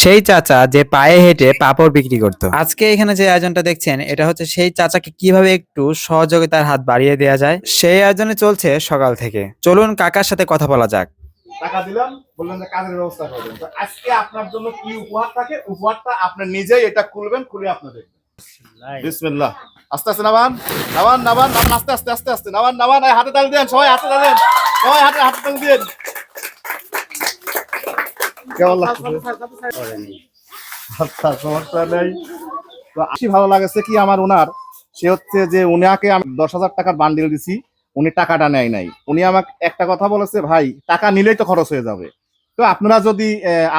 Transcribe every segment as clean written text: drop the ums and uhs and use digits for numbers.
সেই চাচা যে পায়ে হেঁটে পাঁপড় বিক্রি করতো। আজকে এখানে যে আয়োজনটা দেখছেন এটা হচ্ছে সেই চাচাকে কিভাবে একটু সহযোগিতার হাত বাড়িয়ে দেওয়া যায় সেই আয়োজনে চলছে সকাল থেকে। চলুন কাকার সাথে কথা বলা যাক। টাকা দিলাম, বললেন যে কাজের ব্যবস্থা করবেন। তো আজকে আপনার জন্য কি উপহার থাকে, উপহারটা আপনি নিজেই এটা খুলবেন, খুলে আপনি দেখবেন। বিসমিল্লাহ। আস্তে আস্তে নামান, নামান নামান নামান, আস্তে আস্তে আস্তে আস্তে নামান নামান। এই হাতে তালি দেন, সবাই হাতে তালি দেন, সবাই হাতে হাতে তালি দেন। কেমন লাগছে? আচ্ছা, সমস্যা নেই। তো আসি ভালো লাগছে কি আমার ওনার, সে হচ্ছে যে উনাকে আমি 10,000 টাকার বান্ডিল দিছি, উনি টাকাটা নেয় নাই। উনি আমাকে একটা কথা বলেছে, ভাই টাকা নিলেই তো খরচ হয়ে যাবে। তো আপনারা যদি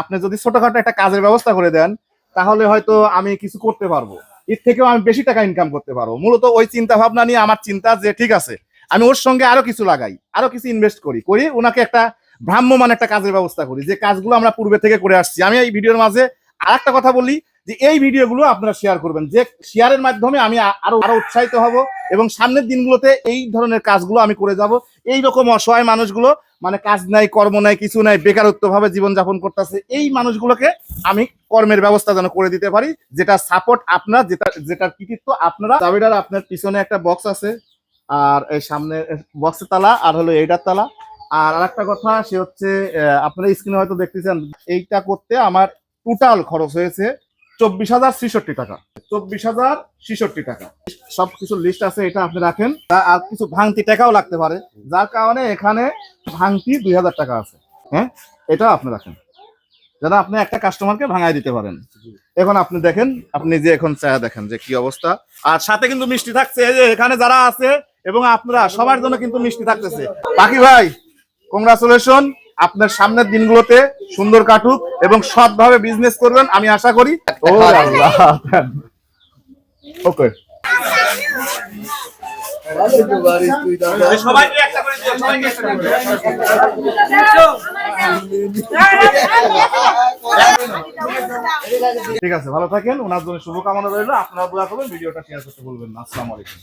আপনি যদি ছোটখাটো একটা কাজের ব্যবস্থা করে দেন, তাহলে হয়তো আমি কিছু করতে পারবো, এর থেকেও আমি বেশি টাকা ইনকাম করতে পারবো। মূলত ওই চিন্তা ভাবনা নিয়ে আমার চিন্তা যে ঠিক আছে, আমি ওর সঙ্গে আরো কিছু লাগাই, আরো কিছু ইনভেস্ট করি, ওনাকে একটা ভ্রাম্যমান একটা কাজের ব্যবস্থা করি, যে কাজগুলো আমরা পূর্বে থেকে করে আসছি। আমি এই ভিডিওর মাঝে আর একটা কথা বলি, যে এই ভিডিওগুলো আপনারা শেয়ার করবেন, যে শেয়ারের মাধ্যমে আমি আরো আরো উৎসাহিত হব এবং সামনের দিনগুলোতে এই ধরনের কাজগুলো আমি করে যাব। এই রকম অসহায় মানুষগুলো, মানে কাজ নাই, কর্ম নাই, কিছু নাই, বেকারত্ব ভাবে জীবনযাপন করতেছে, এই মানুষগুলোকে আমি কর্মের ব্যবস্থা যেন করে দিতে পারি, যেটা সাপোর্ট আপনার, যেটার কৃতিত্ব আপনারা। চাবিটার আপনার পিছনে একটা বক্স আছে, আর এই সামনে বক্সের তালা, আর হলো এইটার তালা। আর আরেকটা কথা, সে হচ্ছে আপনারা স্ক্রিনে হয়তো দেখতেছেন, এইটা করতে আমার টোটাল খরচ হয়েছে 24,066 টাকা। 24,066 টাকা। সবকিছু লিস্ট আছে, এটা আপনি রাখেন। আর কিছু ভাঙতি টাকাও লাগতে পারে, যার কারণে এখানে ভাঙতি 2,000 টাকা আছে। হ্যাঁ, এটা আপনি রাখেন, যেন আপনি একটা কাস্টমারকে ভাঙায় দিতে পারেন। এখন আপনি দেখেন, আপনি যে এখন চা দেখেন যে কি অবস্থা। আর সাথে কিন্তু মিষ্টি থাকছে, এই যে এখানে যারা আছে এবং আপনারা সবার জন্য কিন্তু মিষ্টি থাকতেছে। বাকি ভাই, কংগ্রাচুলেশন, আপনার সামনের দিনগুলোতে সুন্দর কাটুক এবং সৎভাবে বিজনেস করবেন, আমি আশা করি। ও আল্লাহ, ওকে। ঠিক আছে, ভালো থাকেন, ওনার জন্য শুভকামনা রইল। আপনারা দোয়া করবেন, ভিডিওটা শেয়ার করতে ভুলবেন না। আসসালামু আলাইকুম।